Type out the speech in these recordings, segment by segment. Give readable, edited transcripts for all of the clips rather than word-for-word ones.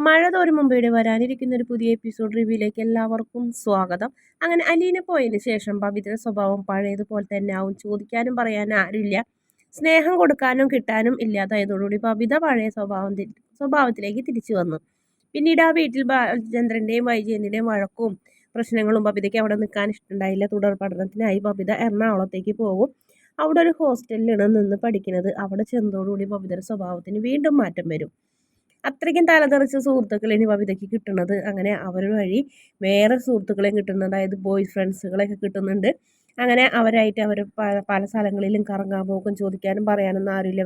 മഴ തോരും മുമ്പേടെ വരാനിരിക്കുന്ന ഒരു പുതിയ എപ്പിസോഡ് റിവ്യൂയിലേക്ക് എല്ലാവർക്കും സ്വാഗതം. അങ്ങനെ അലീന പോയതിന് ശേഷം ബബിതയുടെ സ്വഭാവം പഴയതുപോലെ തന്നെ ആവും. ചോദിക്കാനും പറയാനും ആരുമില്ല. സ്നേഹം കൊടുക്കാനും കിട്ടാനും ഇല്ലാതായതോടുകൂടി ബബിത പഴയ സ്വഭാവത്തിലേക്ക് തിരിച്ചു വന്നു. പിന്നീട് ആ വീട്ടിൽ ബാലചന്ദ്രൻ്റെയും വൈജയന്തിൻ്റെയും വഴക്കും പ്രശ്നങ്ങളും ബബിതയ്ക്ക് അവിടെ നിൽക്കാൻ ഇഷ്ടമുണ്ടായില്ല. തുടർ പഠനത്തിനായി ബബിത എറണാകുളത്തേക്ക് പോകും. അവിടെ ഒരു ഹോസ്റ്റലിലാണ് നിന്ന് പഠിക്കുന്നത്. അവിടെ ചെന്നതോടുകൂടി ബബിതയുടെ സ്വഭാവത്തിന് വീണ്ടും മാറ്റം വരും. അത്രയ്ക്കും തലതെറിച്ച സുഹൃത്തുക്കൾ ഇനി ബബിതയ്ക്ക് കിട്ടുന്നത്. അങ്ങനെ അവർ വഴി വേറെ സുഹൃത്തുക്കളെയും കിട്ടുന്നുണ്ട്. അതായത് ബോയ് ഫ്രണ്ട്സുകളെയൊക്കെ കിട്ടുന്നുണ്ട്. അങ്ങനെ അവരായിട്ട് അവർ പല സ്ഥലങ്ങളിലും കറങ്ങാൻ പോകും. ചോദിക്കാനും പറയാനൊന്നും ആരുമില്ല.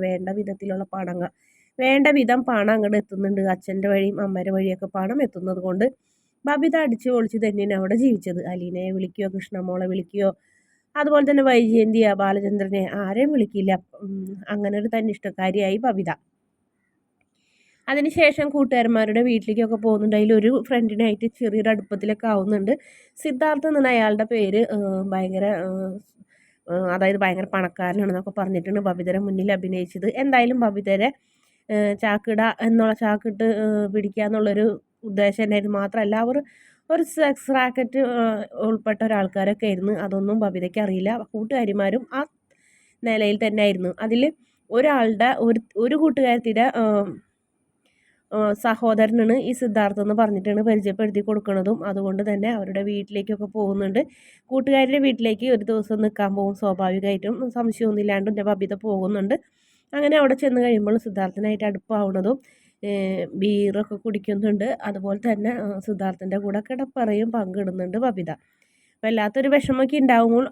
വേണ്ട വിധം പണം അങ്ങോട്ട് എത്തുന്നുണ്ട്. അച്ഛൻ്റെ വഴിയും അമ്മയുടെ വഴിയൊക്കെ പണം എത്തുന്നത് കൊണ്ട് ബബിത അടിച്ചു പൊളിച്ച് തന്നെയാണ് അവിടെ ജീവിച്ചത്. അലീനയെ വിളിക്കുകയോ കൃഷ്ണമോളെ വിളിക്കുകയോ അതുപോലെ തന്നെ വൈജയന്തിയ ബാലചന്ദ്രനെ ആരെയും വിളിക്കില്ല. അങ്ങനെ ഒരു തന്നിഷ്ടക്കാരിയായി ബബിത. അതിനുശേഷം കൂട്ടുകാരന്മാരുടെ വീട്ടിലേക്കൊക്കെ പോകുന്നുണ്ട്. അതിലൊരു ഫ്രണ്ടിനായിട്ട് ചെറിയൊരു അടുപ്പത്തിലൊക്കെ ആവുന്നുണ്ട്. സിദ്ധാർത്ഥ് എന്നാണ് അയാളുടെ പേര്. അതായത് ഭയങ്കര പണക്കാരനാണെന്നൊക്കെ പറഞ്ഞിട്ടാണ് ബബിതയുടെ മുന്നിൽ അഭിനയിച്ചത്. എന്തായാലും ബബിതരെ ചാക്കിട്ട് പിടിക്കുക എന്നുള്ളൊരു ഉദ്ദേശം ഉണ്ടായിരുന്നു. മാത്രമല്ല അവർ ഒരു സെക്സ് റാക്കറ്റ് ഉൾപ്പെട്ട ഒരാൾക്കാരൊക്കെ ആയിരുന്നു. അതൊന്നും ബബിതയ്ക്ക് അറിയില്ല. കൂട്ടുകാരിമാരും ആ നിലയിൽ തന്നെ ആയിരുന്നു. അതിൽ ഒരാളുടെ ഒരു കൂട്ടുകാരത്തിയുടെ സഹോദരനാണ് ഈ സിദ്ധാർത്ഥ എന്ന് പറഞ്ഞിട്ടാണ് പരിചയപ്പെടുത്തി കൊടുക്കുന്നതും. അതുകൊണ്ട് തന്നെ അവരുടെ വീട്ടിലേക്കൊക്കെ പോകുന്നുണ്ട്. കൂട്ടുകാരുടെ വീട്ടിലേക്ക് ഒരു ദിവസം നിൽക്കാൻ പോകും. സ്വാഭാവികമായിട്ടും സംശയമൊന്നുമില്ലാണ്ട് എൻ്റെ ബബിത പോകുന്നുണ്ട്. അങ്ങനെ അവിടെ ചെന്ന് കഴിയുമ്പോൾ സിദ്ധാർത്ഥനായിട്ട് അടുപ്പാവുന്നതും ബീറൊക്കെ കുടിക്കുന്നുണ്ട്. അതുപോലെ തന്നെ സിദ്ധാർത്ഥൻ്റെ കൂടെ കിടപ്പറയും പങ്കിടുന്നുണ്ട് ബബിത. വല്ലാത്തൊരു വിഷമമൊക്കെ ഉണ്ടാകുമ്പോൾ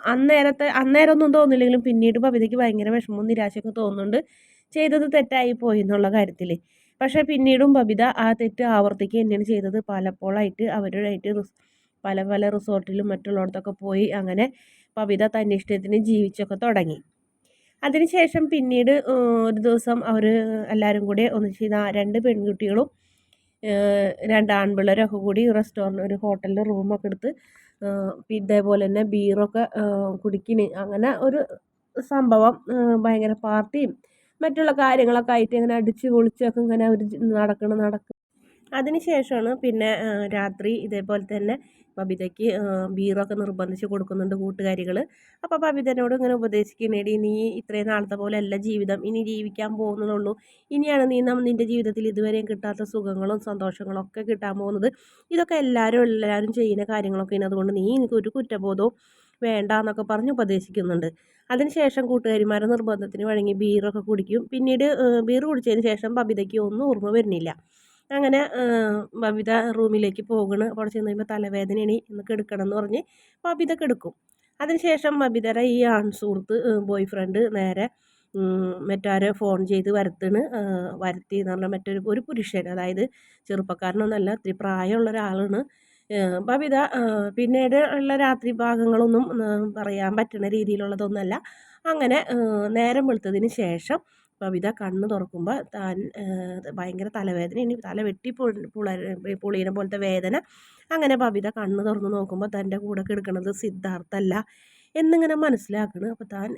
അന്നേരമൊന്നും തോന്നില്ലെങ്കിലും പിന്നീട് ബബിതയ്ക്ക് ഭയങ്കര വിഷമവും നിരാശയൊക്കെ തോന്നുന്നുണ്ട്. ചെയ്തത് തെറ്റായി പോയി എന്നുള്ള കാര്യത്തിൽ. പക്ഷേ പിന്നീടും ബബിത ആ തെറ്റ് ആവർത്തിക്കുക തന്നെയാണ് ചെയ്തത്. പലപ്പോഴായിട്ട് അവരുമായിട്ട് പല റിസോർട്ടിലും മറ്റുള്ളിടത്തൊക്കെ പോയി അങ്ങനെ ബബിത തൻ്റെ ഇഷ്ടത്തിന് ജീവിച്ചൊക്കെ തുടങ്ങി. അതിനുശേഷം പിന്നീട് ഒരു ദിവസം അവർ എല്ലാവരും കൂടി ഒന്നിച്ച് 2 പെൺകുട്ടികളും 2 ആൺപിള്ളേരൊക്കെ കൂടി ഒരു ഹോട്ടലിൽ റൂമൊക്കെ എടുത്ത് ഇതേപോലെ തന്നെ ബീറൊക്കെ കുടിക്കിന്. അങ്ങനെ ഒരു സംഭവം ഭയങ്കര പാർട്ടിയും മറ്റുള്ള കാര്യങ്ങളൊക്കെ ആയിട്ട് ഇങ്ങനെ അടിച്ച് പൊളിച്ചൊക്കെ ഇങ്ങനെ അവർ നടക്കും. അതിനുശേഷമാണ് പിന്നെ രാത്രി ഇതേപോലെ തന്നെ ബബിതയ്ക്ക് ബീറൊക്കെ നിർബന്ധിച്ച് കൊടുക്കുന്നുണ്ട് കൂട്ടുകാരികൾ. അപ്പോൾ ബബിതനോട് ഇങ്ങനെ ഉപദേശിക്കണേടി, നീ ഇത്രയും നാളത്തെ പോലെ അല്ല ജീവിതം, ഇനി ജീവിക്കാൻ പോകുന്നതുള്ളൂ. ഇനിയാണ് നിൻ്റെ ജീവിതത്തിൽ ഇതുവരെയും കിട്ടാത്ത സുഖങ്ങളും സന്തോഷങ്ങളും ഒക്കെ കിട്ടാൻ പോകുന്നത്. ഇതൊക്കെ എല്ലാവരും ചെയ്യുന്ന കാര്യങ്ങളൊക്കെയാണ്. അതുകൊണ്ട് നീ എനിക്കൊരു കുറ്റബോധവും വേണ്ട എന്നൊക്കെ പറഞ്ഞ് ഉപദേശിക്കുന്നുണ്ട്. അതിനുശേഷം കൂട്ടുകാരിമാരുടെ നിർബന്ധത്തിന് വഴങ്ങി ബീറൊക്കെ കുടിക്കും. പിന്നീട് ബീർ കുടിച്ചതിന് ശേഷം ബബിതയ്ക്ക് ഒന്നും ഓർമ്മ വരുന്നില്ല. അങ്ങനെ ബബിത റൂമിലേക്ക് പോകണം. അവിടെ ചെന്ന് കഴിയുമ്പോൾ തലവേദനയാണ്, ഇന്ന് കെടുക്കണം എന്ന് പറഞ്ഞ് ബബിത കെടുക്കും. അതിനുശേഷം ബബിതയുടെ ഈ സുഹൃത്ത് ബോയ് ഫ്രണ്ട് നേരെ മറ്റാരെ ഫോൺ ചെയ്ത് വരുത്തി എന്ന് പറഞ്ഞാൽ ഒരു പുരുഷൻ, അതായത് ചെറുപ്പക്കാരനൊന്നല്ല, ഇത്തിരി പ്രായമുള്ള ഒരാളാണ്. ബബിത പിന്നീട് ഉള്ള രാത്രി ഭാഗങ്ങളൊന്നും പറയാൻ പറ്റുന്ന രീതിയിലുള്ളതൊന്നുമല്ല. അങ്ങനെ നേരം വെളുത്തതിന് ശേഷം ബബിത കണ്ണ് തുറക്കുമ്പോൾ താൻ ഭയങ്കര തലവേദന, തല വെട്ടി പൊളിയണ പോലത്തെ വേദന. അങ്ങനെ ബബിത കണ്ണ് തുറന്ന് നോക്കുമ്പോൾ തൻ്റെ കൂടെ കിടക്കുന്നത് സിദ്ധാർത്ഥല്ല എന്നിങ്ങനെ മനസ്സിലാക്കണം. അപ്പോൾ താൻ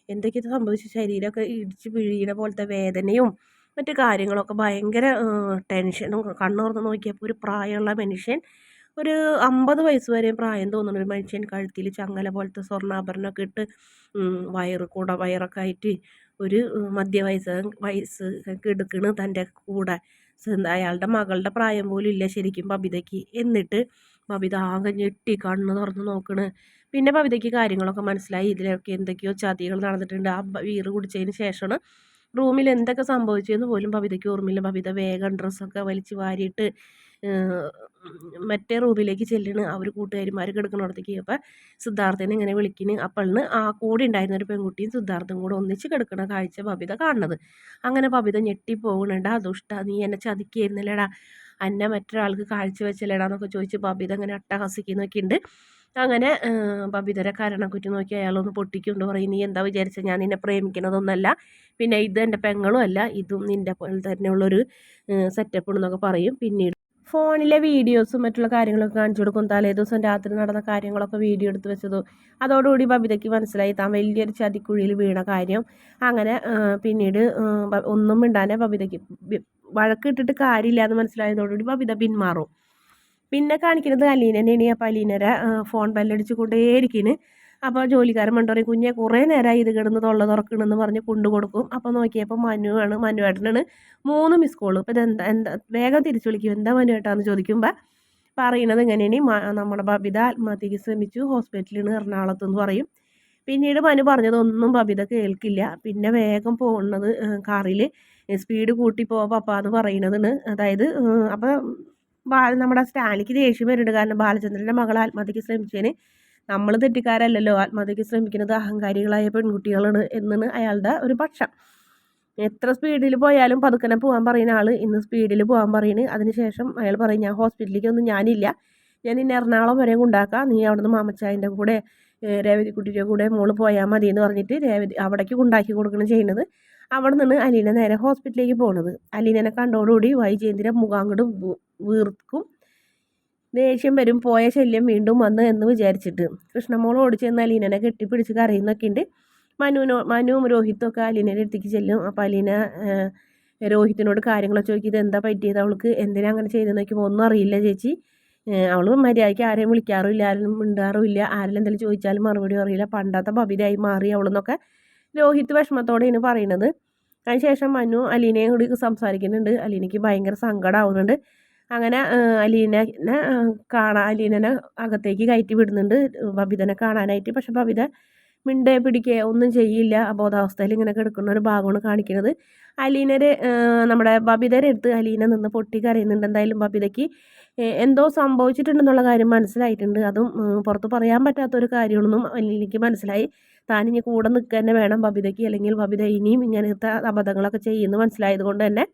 എന്തൊക്കെയോ സംഭവിച്ചു, ശരീരമൊക്കെ ഇടിച്ച് പിഴിയണ പോലത്തെ വേദനയും മറ്റു കാര്യങ്ങളൊക്കെ, ഭയങ്കര ടെൻഷനും. കണ്ണ് തുറന്ന് നോക്കിയപ്പോൾ ഒരു പ്രായമുള്ള മനുഷ്യൻ, ഒരു 50 വയസ്സ് വരെ പ്രായം തോന്നുന്ന ഒരു മനുഷ്യൻ, കഴുത്തിൽ ചങ്ങല പോലത്തെ സ്വർണ്ണാഭരണമൊക്കെ ഇട്ട് വയറൊക്കെ ആയിട്ട് ഒരു വയസ്സ് എടുക്കണ് തൻ്റെ കൂടെ. അയാളുടെ മകളുടെ പ്രായം പോലും ഇല്ല ശരിക്കും ബബിതയ്ക്ക്. എന്നിട്ട് ബബിത ആകെ ഞെട്ടി കണ്ണ് തുറന്ന് നോക്കണ്. പിന്നെ ബബിതയ്ക്ക് കാര്യങ്ങളൊക്കെ മനസ്സിലായി. ഇതിലൊക്കെ എന്തൊക്കെയോ ചതികൾ നടന്നിട്ടുണ്ട്. ആ ബീറ് കുടിച്ചതിന് ശേഷമാണ് റൂമിൽ എന്തൊക്കെ സംഭവിച്ചതെന്ന് പോലും ബബിതയ്ക്ക് ഓർമ്മയില്ല. ബബിത വേഗം ഡ്രസ്സൊക്കെ വലിച്ച് വാരിയിട്ട് മറ്റേ റൂമിലേക്ക് ചെല്ലണ്. അവർ കൂട്ടുകാരിമാർ കിടക്കണോടത്തേക്ക്. അപ്പോൾ സിദ്ധാർത്ഥനെ ഇങ്ങനെ വിളിക്കുന്നു. അപ്പോഴാണ് ആ കൂടെ ഉണ്ടായിരുന്ന ഒരു പെൺകുട്ടിയും സിദ്ധാർത്ഥും കൂടെ ഒന്നിച്ച് കിടക്കണ കാഴ്ച ബബിത കാണുന്നത്. അങ്ങനെ ബബിത ഞെട്ടിപ്പോകണുണ്ട്. ദുഷ്ട, നീ എന്നെ ചതിക്കായിരുന്നില്ലടാ, എന്നെ മറ്റൊരാൾക്ക് കാഴ്ച വെച്ചല്ലേടാ എന്നൊക്കെ ചോദിച്ച് ബബിത അങ്ങനെ അട്ടഹസിക്കുന്നൊക്കെ ഉണ്ട്. അങ്ങനെ ബബിതരെ കുറ്റി നോക്കി അയാളൊന്ന് പൊട്ടിക്കൊണ്ട് പറയും, നീ എന്താ വിചാരിച്ചത്, ഞാൻ നിന്നെ പ്രേമിക്കണതൊന്നല്ല, പിന്നെ ഇത് എൻ്റെ പെങ്ങളും അല്ല, ഇതും നിൻ്റെ പോലെ തന്നെയുള്ളൊരു സെറ്റപ്പ് എന്നൊക്കെ പറയും. പിന്നീട് ഫോണിലെ വീഡിയോസും മറ്റുള്ള കാര്യങ്ങളൊക്കെ കാണിച്ചു കൊടുക്കും. തലേ ദിവസം രാത്രി നടന്ന കാര്യങ്ങളൊക്കെ വീഡിയോ എടുത്ത് വെച്ചതും അതോടുകൂടി ബബിതയ്ക്ക് മനസ്സിലായി താൻ വലിയൊരു ചതിക്കുഴിയിൽ വീണ കാര്യം. അങ്ങനെ പിന്നീട് ഒന്നും മിണ്ടാനെ ബബിതയ്ക്ക് വഴക്കിട്ടിട്ട് കാര്യമില്ല എന്ന് മനസ്സിലായതോടുകൂടി ബബിത പിന്മാറും. പിന്നെ കാണിക്കുന്നത് അലീനനെയാണ്. അപ്പോൾ അലീനരെ ഫോൺ ബെല്ലടിച്ച് കൊണ്ടേയിരിക്കുന്നു. അപ്പോൾ ജോലിക്കാരൻ മണ്ടു പറയും, കുഞ്ഞെ കുറേ നേരമായി ഇത് കിടന്ന് തൊള്ള തുറക്കണമെന്ന് പറഞ്ഞ് കൊണ്ടു കൊടുക്കും. അപ്പോൾ നോക്കിയപ്പോൾ മനുവേട്ടനാണ് 3 മിസ് കോള്. അപ്പോൾ എന്താ വേഗം തിരിച്ചു വിളിക്കും, എന്താ മനുവേട്ടാന്ന് ചോദിക്കുമ്പോൾ പറയുന്നത് ഇങ്ങനെയാണ്, നമ്മുടെ ബബിത ആത്മഹത്യക്ക് ശ്രമിച്ചു, ഹോസ്പിറ്റലിൽ എറണാകുളത്ത് എന്ന് പറയും. പിന്നീട് മനു പറഞ്ഞതൊന്നും ബബിത കേൾക്കില്ല. പിന്നെ വേഗം പോകുന്നത് കാറിൽ സ്പീഡ് കൂട്ടി പോവാ പപ്പ എന്ന് പറയുന്നതാണ്. അതായത് അപ്പോൾ നമ്മുടെ സ്റ്റാലിക്ക് ദേഷ്യം വരുന്നുണ്ട്. കാരണം ബാലചന്ദ്രൻ്റെ മകൾ ആത്മഹത്യക്ക് ശ്രമിച്ചതിന് നമ്മൾ തെറ്റിക്കാരല്ലല്ലോ, ആത്മഹത്യക്ക് ശ്രമിക്കുന്നത് അഹങ്കാരികളായ പെൺകുട്ടികളാണ് എന്നാണ് അയാളുടെ ഒരു പക്ഷം. എത്ര സ്പീഡിൽ പോയാലും പതുക്കനെ പോകാൻ പറയുന്ന ആൾ ഇന്ന് സ്പീഡിൽ പോകാൻ പറയുന്നത്. അതിനുശേഷം അയാൾ പറയും, ഞാൻ ഹോസ്പിറ്റലിലേക്കൊന്നും ഞാനില്ല, ഞാൻ നിന്നെ എറണാകുളം വരെ കൊണ്ടാക്കാം, നീ അവിടുന്ന് മാമച്ചായൻ്റെ കൂടെ രേവതിക്കുട്ടിയുടെ കൂടെ മോള് പോയാൽ മതി എന്ന് പറഞ്ഞിട്ട് അവിടേക്ക് കൊണ്ടാക്കി കൊടുക്കണം ചെയ്യുന്നത്. അവിടെ നിന്ന് അലീന നേരെ ഹോസ്പിറ്റലിലേക്ക് പോകുന്നത്. അലീനനെ കണ്ടോടുകൂടി വൈജയന്തിൻ്റെ മുഖാങ്കടും വീർക്കും, ദേഷ്യം വരും, പോയ ശല്യം വീണ്ടും വന്ന് എന്ന് വിചാരിച്ചിട്ട്. കൃഷ്ണമോൾ ഓടിച്ചെന്ന് അലീനനെ കെട്ടിപ്പിടിച്ച് കരയുന്നൊക്കെ ഉണ്ട്. മനുവും രോഹിത്തും ഒക്കെ അലീനയുടെ അടുത്തേക്ക് ചെല്ലും. അപ്പോൾ അലീന രോഹിത്തിനോട് കാര്യങ്ങളൊക്കെ ചോദിക്കും, ഇത് എന്താ പറ്റിയത് അവൾക്ക്, എന്തിനാ അങ്ങനെ ചെയ്തെന്ന് നോക്കുമ്പോൾ ഒന്നും അറിയില്ല ചേച്ചി, അവൾ മര്യാദയ്ക്ക് ആരെയും വിളിക്കാറുമില്ല, ആരും മിണ്ടാറുമില്ല, ആരെങ്കിലും എന്തെങ്കിലും ചോദിച്ചാലും മറുപടി അറിയില്ല, പണ്ടാത്ത ബബിതയായി മാറി അവളെന്നൊക്കെ രോഹിത്ത് വിഷമത്തോടെയാണ് പറയുന്നത്. അതിനുശേഷം മനു അലീനയും കൂടി സംസാരിക്കുന്നുണ്ട്. അലീനയ്ക്ക് ഭയങ്കര സങ്കടമാവുന്നുണ്ട്. അങ്ങനെ അലീനനെ അകത്തേക്ക് കയറ്റി വിടുന്നുണ്ട് ബബിതനെ കാണാനായിട്ട്. പക്ഷെ ബബിത മിണ്ടേ പിടിക്കുക ഒന്നും ചെയ്യില്ല. അബോധാവസ്ഥയിൽ ഇങ്ങനെ കിടക്കുന്ന ഒരു ഭാഗമാണ് കാണിക്കുന്നത്. നമ്മുടെ ബബിതയുടെ അടുത്ത് അലീന നിന്ന് പൊട്ടി കരയുന്നുണ്ട്. എന്തായാലും ബബിതയ്ക്ക് എന്തോ സംഭവിച്ചിട്ടുണ്ടെന്നുള്ള കാര്യം മനസ്സിലായിട്ടുണ്ട്. അതും പുറത്ത് പറയാൻ പറ്റാത്തൊരു കാര്യമാണെന്നും അലീനയ്ക്ക് മനസ്സിലായി. താനിനി കൂടെ നിൽക്കുക തന്നെ വേണം ബബിതയ്ക്ക്, അല്ലെങ്കിൽ ബബിത ഇനിയും ഇങ്ങനത്തെ അബദ്ധങ്ങളൊക്കെ ചെയ്യുമെന്ന് മനസ്സിലായത് കൊണ്ട് തന്നെ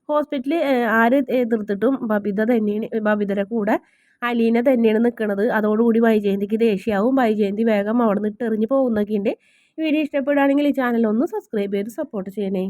ഹോസ്പിറ്റലിൽ ആര് എതിർത്തിട്ടും ബബിതയുടെ കൂടെ അലീന തന്നെയാണ് നിൽക്കുന്നത്. അതോടുകൂടി വൈജയന്തിക്ക് ദേഷ്യമാവും. വൈജയന്തി വേഗം അവിടെ നിന്ന് ഇട്ടെറിഞ്ഞ് പോകുന്നൊക്കെ ഉണ്ട്. വീഡിയോ ഇഷ്ടപ്പെടുകയാണെങ്കിൽ ഈ ചാനൽ ഒന്ന് സബ്സ്ക്രൈബ് ചെയ്ത് സപ്പോർട്ട് ചെയ്യണേ.